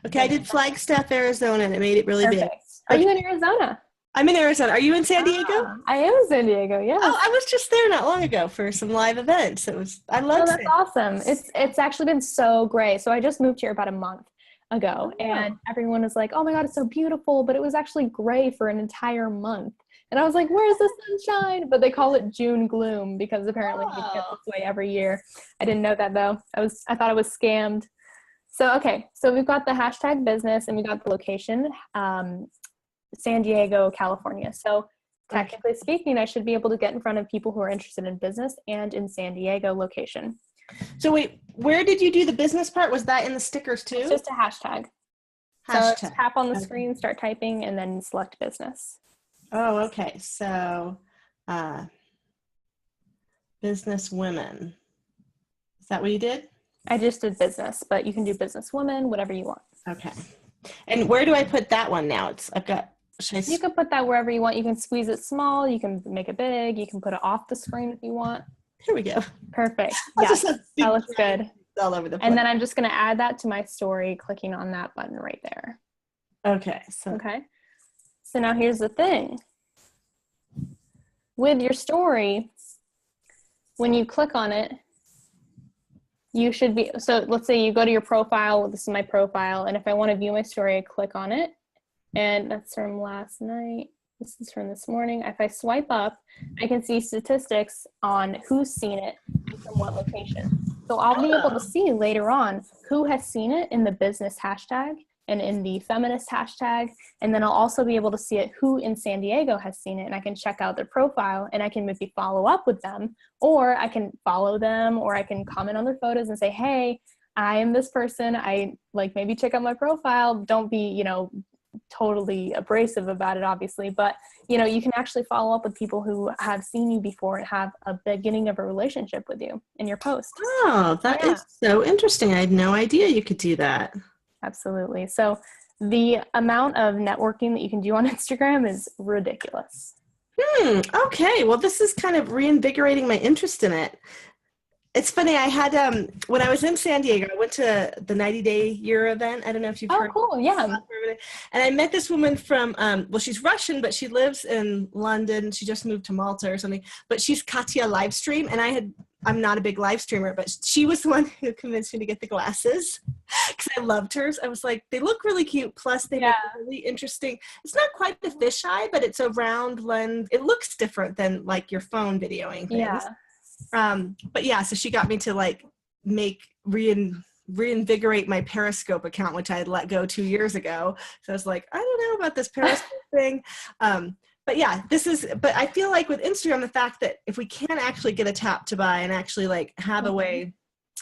A: Okay, I did Flagstaff, Arizona and it made it really big.
B: Are you in Arizona?
A: I'm in Arizona. Are you in San Diego?
B: I am in San Diego, yeah.
A: Oh, I was just there not long ago for some live events. I love it.
B: That's awesome. It's actually been so great. So I just moved here about a month ago and everyone was like, oh my God, it's so beautiful. But it was actually gray for an entire month. And I was like, where's the sunshine? But they call it June gloom because apparently it gets this way every year. I didn't know that though. I thought I was scammed. So, okay. So we've got the #business and we got the location. San Diego, California. So technically speaking, I should be able to get in front of people who are interested in business and in San Diego location.
A: So wait, where did you do the business part? Was that in the stickers too?
B: It's just a hashtag. So tap on the screen, start typing, and then select business.
A: Oh, okay. So business women. Is that what you did?
B: I just did business, but you can do business women, whatever you want.
A: Okay. And where do I put that one now?
B: You can put that wherever you want. You can squeeze it small. You can make it big. You can put it off the screen if you want.
A: Here we go.
B: Perfect. Yes, that looks good.
A: All over the place.
B: And then I'm just going to add that to my story, clicking on that button right there.
A: Okay.
B: So now here's the thing. With your story, when you click on it, you should be, so let's say you go to your profile. This is my profile. And if I want to view my story, I click on it. And that's from last night. This is from this morning. If I swipe up, I can see statistics on who's seen it and from what location. So I'll be able to see later on who has seen it in the business hashtag and in the feminist hashtag. And then I'll also be able to see it who in San Diego has seen it. And I can check out their profile and I can maybe follow up with them, or I can follow them, or I can comment on their photos and say, hey, I am this person. I maybe check out my profile. Don't be, totally abrasive about it, obviously, but you know, you can actually follow up with people who have seen you before and have a beginning of a relationship with you in your post.
A: Oh, that is so interesting. I had no idea you could do that.
B: Absolutely. So the amount of networking that you can do on Instagram is ridiculous.
A: Okay. Well, this is kind of reinvigorating my interest in it. It's funny. I had, when I was in San Diego, I went to the 90-day year event. I don't know if you've heard.
B: Oh, cool. Yeah.
A: And I met this woman from, well, she's Russian, but she lives in London. She just moved to Malta or something, but she's Katya Livestream. And I'm not a big live streamer, but she was the one who convinced me to get the glasses because I loved hers. I was like, they look really cute. Plus they make a really interesting, it's not quite the fisheye, but it's a round lens. It looks different than like your phone videoing things.
B: Yeah.
A: But yeah, so she got me to like reinvigorate my Periscope account, which I had let go 2 years ago. So I was like, I don't know about this Periscope thing. But yeah, but I feel like with Instagram, the fact that if we can actually get a tap to buy and actually like have a way,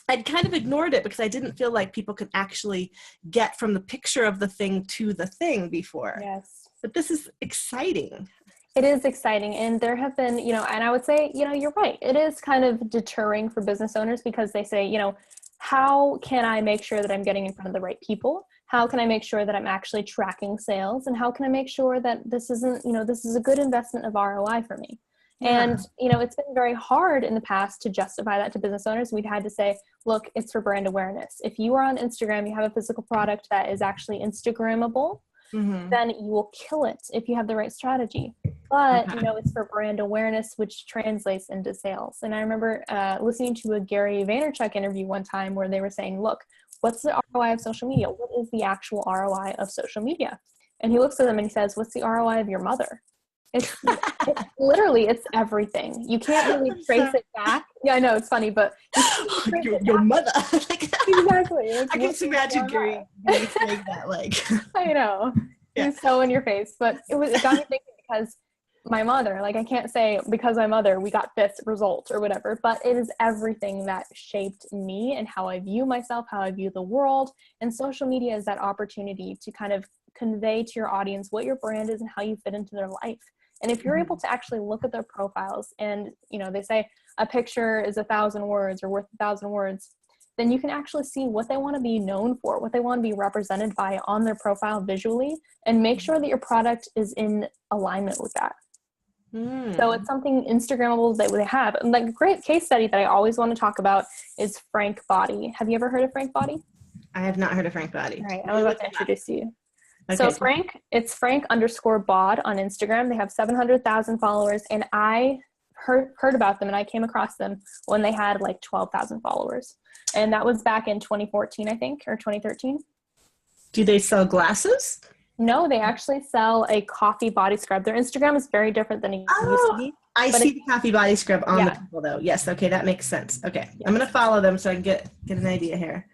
A: I'd kind of ignored it because I didn't feel like people could actually get from the picture of the thing to the thing before.
B: Yes.
A: But this is exciting.
B: It is exciting. And there have been, you know, and I would say, you know, you're right. It is kind of deterring for business owners because they say, you know, how can I make sure that I'm getting in front of the right people? How can I make sure that I'm actually tracking sales? And how can I make sure that this isn't, you know, this is a good investment of ROI for me? Yeah. And, you know, it's been very hard in the past to justify that to business owners. We've had to say, look, it's for brand awareness. If you are on Instagram, you have a physical product that is actually Instagrammable, then you will kill it if you have the right strategy. But, you know, it's for brand awareness, which translates into sales. And I remember listening to a Gary Vaynerchuk interview one time where they were saying, look, what's the ROI of social media? What is the actual ROI of social media? And he looks at them and he says, what's the ROI of your mother? It's literally, it's everything. You can't really trace it back. Yeah, I know, it's funny, but
A: your mother.
B: Exactly.
A: I can just imagine Gary saying that, like.
B: I know. Yeah. He's so in your face, but it got me thinking because my mother, like I can't say because my mother, we got this result or whatever, but it is everything that shaped me and how I view myself, how I view the world. And social media is that opportunity to kind of convey to your audience what your brand is and how you fit into their life. And if you're able to actually look at their profiles and, you know, they say a picture is 1,000 words or worth 1,000 words, then you can actually see what they want to be known for, what they want to be represented by on their profile visually, and make sure that your product is in alignment with that. So it's something Instagrammable that they have. And like a great case study that I always want to talk about is Frank Body. Have you ever heard of Frank Body?
A: I have not heard of Frank Body.
B: All right, I'm about to introduce you. Okay. So it's Frank_bod on Instagram. They have 700,000 followers, and I heard about them and I came across them when they had like 12,000 followers. And that was back in 2014, I think, or 2013.
A: Do they sell glasses?
B: No, they actually sell a coffee body scrub. Their Instagram is very different than it used to be.
A: I see the coffee body scrub on the people though. Yes. Okay. That makes sense. Okay. Yes. I'm going to follow them so I can get an idea here.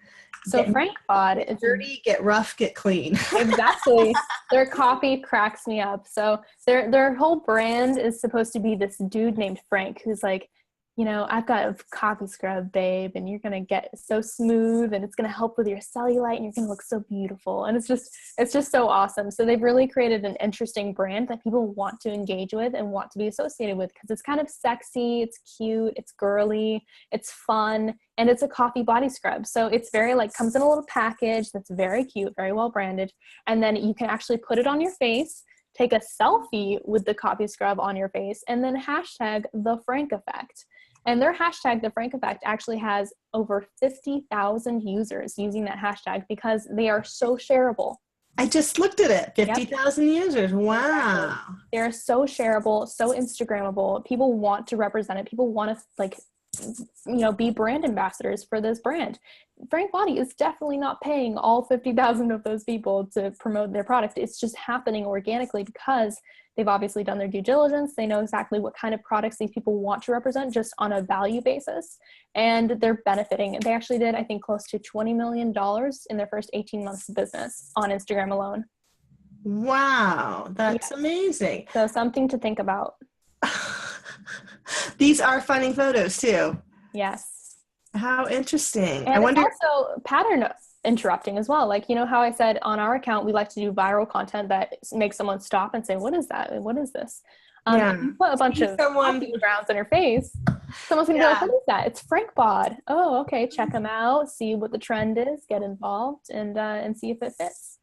B: So Frank Bod is
A: dirty, get rough, get clean.
B: Exactly. Their coffee cracks me up. So their whole brand is supposed to be this dude named Frank who's like, you know, I've got a coffee scrub, babe, and you're going to get so smooth and it's going to help with your cellulite and you're going to look so beautiful. And it's just so awesome. So they've really created an interesting brand that people want to engage with and want to be associated with because it's kind of sexy, it's cute, it's girly, it's fun, and it's a coffee body scrub. So it's very like comes in a little package that's very cute, very well branded. And then you can actually put it on your face, take a selfie with the coffee scrub on your face, and then hashtag the Frank effect. And their hashtag, the Frank effect, actually has over 50,000 users using that hashtag because they are so shareable.
A: I just looked at it. 50,000 users. Wow.
B: They're so shareable, so Instagrammable. People want to represent it. People want to be brand ambassadors for this brand. Frank Body is definitely not paying all 50,000 of those people to promote their product. It's just happening organically because they've obviously done their due diligence. They know exactly what kind of products these people want to represent just on a value basis. And they're benefiting. They actually did, I think, close to $20 million in their first 18 months of business on Instagram alone.
A: Wow. That's amazing.
B: So something to think about.
A: These are funny photos too.
B: Yes.
A: How interesting.
B: And I wonder also interrupting as well. Like, you know how I said on our account, we like to do viral content that makes someone stop and say, what is that? What is this? If you put a bunch of coffee grounds on your face, someone's gonna be like, what is that? It's Frank Bod. Oh, okay, check them out, see what the trend is, get involved, and see if it fits.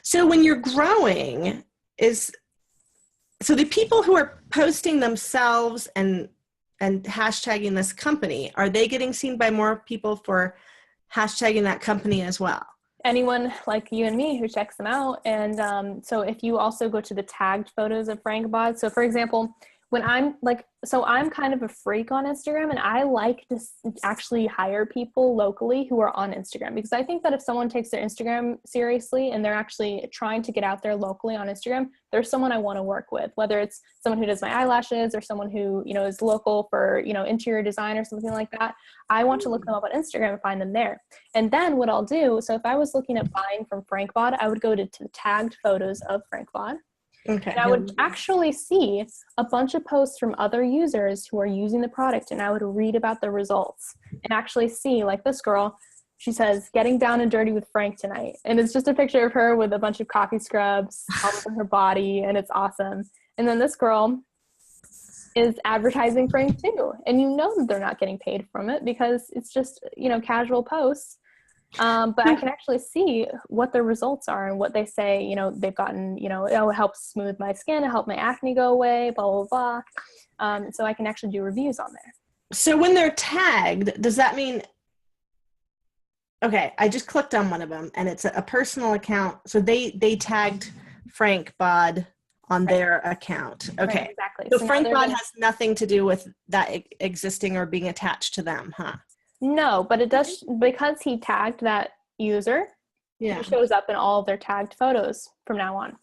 A: So when you're growing, so the people who are posting themselves and hashtagging this company, are they getting seen by more people for hashtagging that company as well?
B: Anyone like you and me who checks them out. And so if you also go to the tagged photos of Frank Bod, so for example, when I'm like, so I'm kind of a freak on Instagram, and I like to actually hire people locally who are on Instagram, because I think that if someone takes their Instagram seriously and they're actually trying to get out there locally on Instagram, there's someone I want to work with, whether it's someone who does my eyelashes or someone who, you know, is local for, you know, interior design or something like that. I want to look them up on Instagram and find them there. And then what I'll do, so if I was looking at buying from Frank Bod, I would go to the tagged photos of Frank Bod. Okay. And I would actually see a bunch of posts from other users who are using the product, and I would read about the results and actually see, like this girl, she says, getting down and dirty with Frank tonight. And it's just a picture of her with a bunch of coffee scrubs all over her body, and it's awesome. And then this girl is advertising Frank too. And you know that they're not getting paid from it because it's just, you know, casual posts. But I can actually see what their results are and what they say, you know, they've gotten, you know, oh, it helps smooth my skin, it helped my acne go away, blah, blah, blah. So I can actually do reviews on there.
A: So when they're tagged, does that mean, okay, I just clicked on one of them and it's a personal account. So they tagged Frank Bod on their account. Okay.
B: Right, exactly.
A: So Frank Bod has nothing to do with that existing or being attached to them, huh?
B: No, but it does, because he tagged that user, it shows up in all of their tagged photos from now on.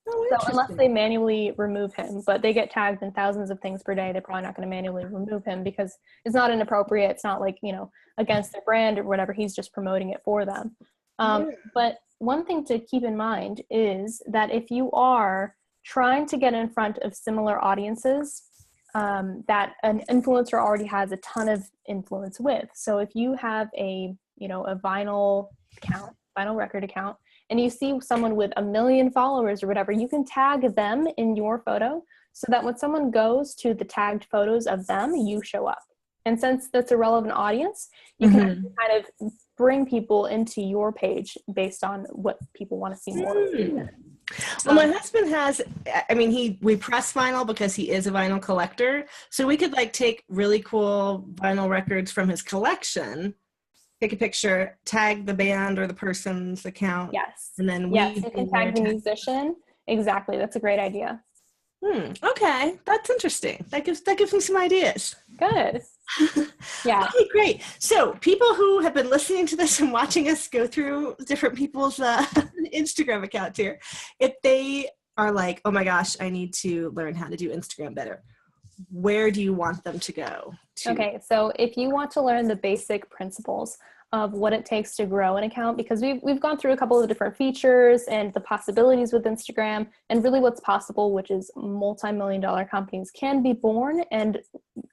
A: Oh,
B: so unless they manually remove him, but they get tagged in thousands of things per day, they're probably not going to manually remove him because it's not inappropriate. It's not like, you know, against their brand or whatever. He's just promoting it for them. But one thing to keep in mind is that if you are trying to get in front of similar audiences, that an influencer already has a ton of influence with. So if you have a, you know, a vinyl record account, and you see someone with 1 million followers or whatever, you can tag them in your photo so that when someone goes to the tagged photos of them, you show up. And since that's a relevant audience, you can actually kind of bring people into your page based on what people want to see more of.
A: Well, my husband has, I mean, we press vinyl because he is a vinyl collector. So we could like take really cool vinyl records from his collection, take a picture, tag the band or the person's account.
B: Yes.
A: And then
B: you can tag the musician. Exactly. That's a great idea.
A: Okay. That's interesting. That gives me some ideas.
B: Good. Yeah.
A: Okay, great. So people who have been listening to this and watching us go through different people's Instagram accounts here, if they are like, oh my gosh, I need to learn how to do Instagram better, where do you want them to go to?
B: Okay, so if you want to learn the basic principles of what it takes to grow an account, because we've gone through a couple of different features and the possibilities with Instagram and really what's possible, which is multi-million-dollar companies can be born and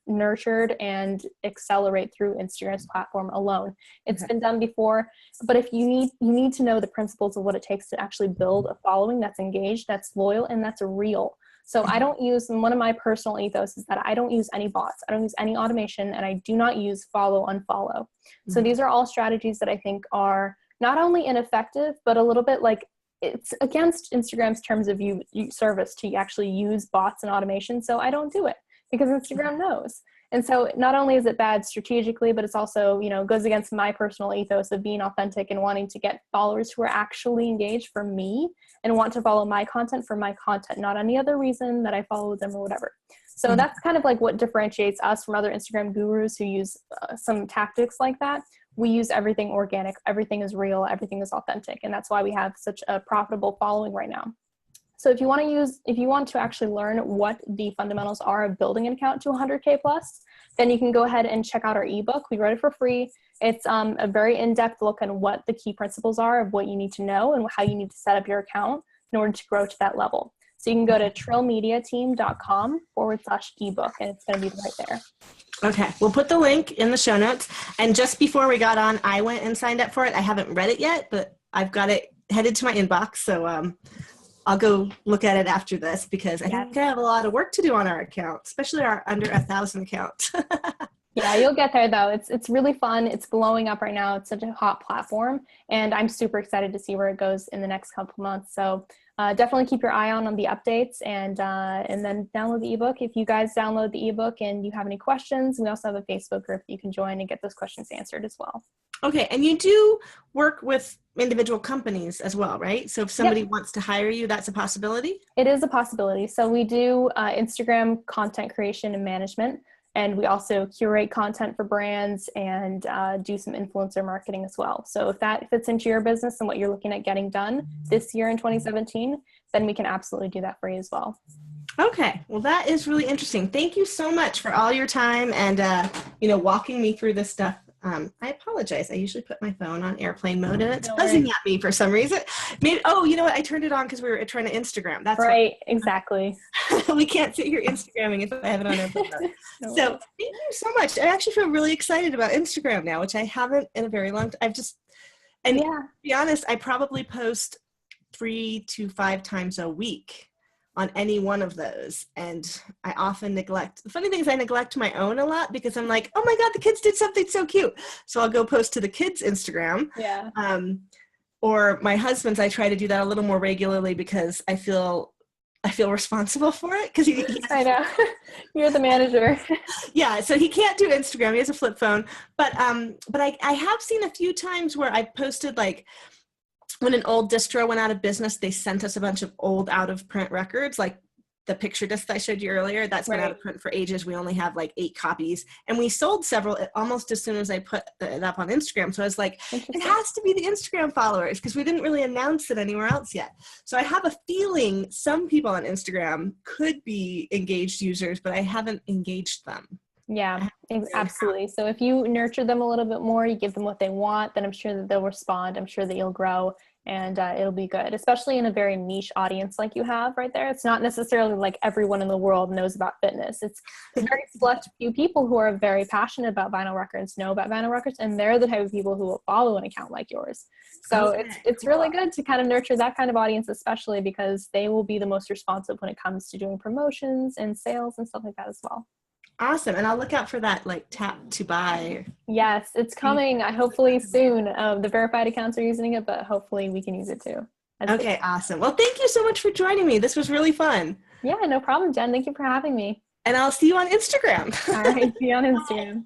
B: nurtured and accelerate through Instagram's platform alone. It's been done before, but if you need to know the principles of what it takes to actually build a following that's engaged, that's loyal, and that's real. So I don't use, one of my personal ethos is that I don't use any bots, I don't use any automation, and I do not use follow, unfollow. So these are all strategies that I think are not only ineffective, but a little bit like it's against Instagram's terms of service to actually use bots and automation. So I don't do it because Instagram knows. And so not only is it bad strategically, but it's also, you know, goes against my personal ethos of being authentic and wanting to get followers who are actually engaged for me and want to follow my content for my content, not any other reason that I follow them or whatever. So that's kind of like what differentiates us from other Instagram gurus who use some tactics like that. We use everything organic, everything is real, everything is authentic. And that's why we have such a profitable following right now. So if you want to actually learn what the fundamentals are of building an account to 100K plus, then you can go ahead and check out our ebook. We wrote it for free. It's a very in-depth look at what the key principles are of what you need to know and how you need to set up your account in order to grow to that level. So you can go to trillmediateam.com/ebook, and it's going to be right there.
A: Okay, we'll put the link in the show notes. And just before we got on, I went and signed up for it. I haven't read it yet, but I've got it headed to my inbox. So I'll go look at it after this because I think I have a lot of work to do on our account, especially our under 1,000 account.
B: Yeah, you'll get there though. It's really fun. It's blowing up right now. It's such a hot platform, and I'm super excited to see where it goes in the next couple months. So definitely keep your eye on the updates, and then download the ebook. If you guys download the ebook and you have any questions, we also have a Facebook group that you can join and get those questions answered as well.
A: Okay, and you do work with individual companies as well, right? So if somebody wants to hire you, that's a possibility?
B: It is a possibility. So we do Instagram content creation and management. And we also curate content for brands and do some influencer marketing as well. So if that fits into your business and what you're looking at getting done this year in 2017, then we can absolutely do that for you as well.
A: Okay, well, that is really interesting. Thank you so much for all your time and walking me through this stuff. I apologize. I usually put my phone on airplane mode and it's buzzing at me for some reason. Maybe, you know what? I turned it on because we were trying to Instagram. That's
B: right. Exactly.
A: We can't sit here Instagramming if I have it on airplane mode. So thank you so much. I actually feel really excited about Instagram now, which I haven't in a very long time. To be honest, I probably post 3 to 5 times a week on any one of those. And I often neglect. The funny thing is I neglect my own a lot because I'm like, oh my God, the kids did something so cute. So I'll go post to the kids' Instagram.
B: Yeah.
A: Or my husband's, I try to do that a little more regularly because I feel responsible for it. Because
B: I know. You're the manager.
A: Yeah, so he can't do Instagram. He has a flip phone. But I have seen a few times where I posted like, when an old distro went out of business, they sent us a bunch of old out of print records, like the picture disc I showed you earlier. That's been out of print for ages. We only have like 8 copies, and we sold several almost as soon as I put it up on Instagram. So I was like, it has to be the Instagram followers because we didn't really announce it anywhere else yet. So I have a feeling some people on Instagram could be engaged users, but I haven't engaged them.
B: Yeah, absolutely. So if you nurture them a little bit more, you give them what they want, then I'm sure that they'll respond. I'm sure that you'll grow and it'll be good, especially in a very niche audience like you have right there. It's not necessarily like everyone in the world knows about fitness. It's very select few people who are very passionate about vinyl records, know about vinyl records, and they're the type of people who will follow an account like yours. So it's really good to kind of nurture that kind of audience, especially because they will be the most responsive when it comes to doing promotions and sales and stuff like that as well.
A: Awesome. And I'll look out for that like tap to buy.
B: Yes, it's coming hopefully soon. The verified accounts are using it, but hopefully we can use it too.
A: Okay, awesome. Well, thank you so much for joining me. This was really fun.
B: Yeah, no problem, Jen. Thank you for having me.
A: And I'll see you on Instagram.
B: All right, see you on Instagram.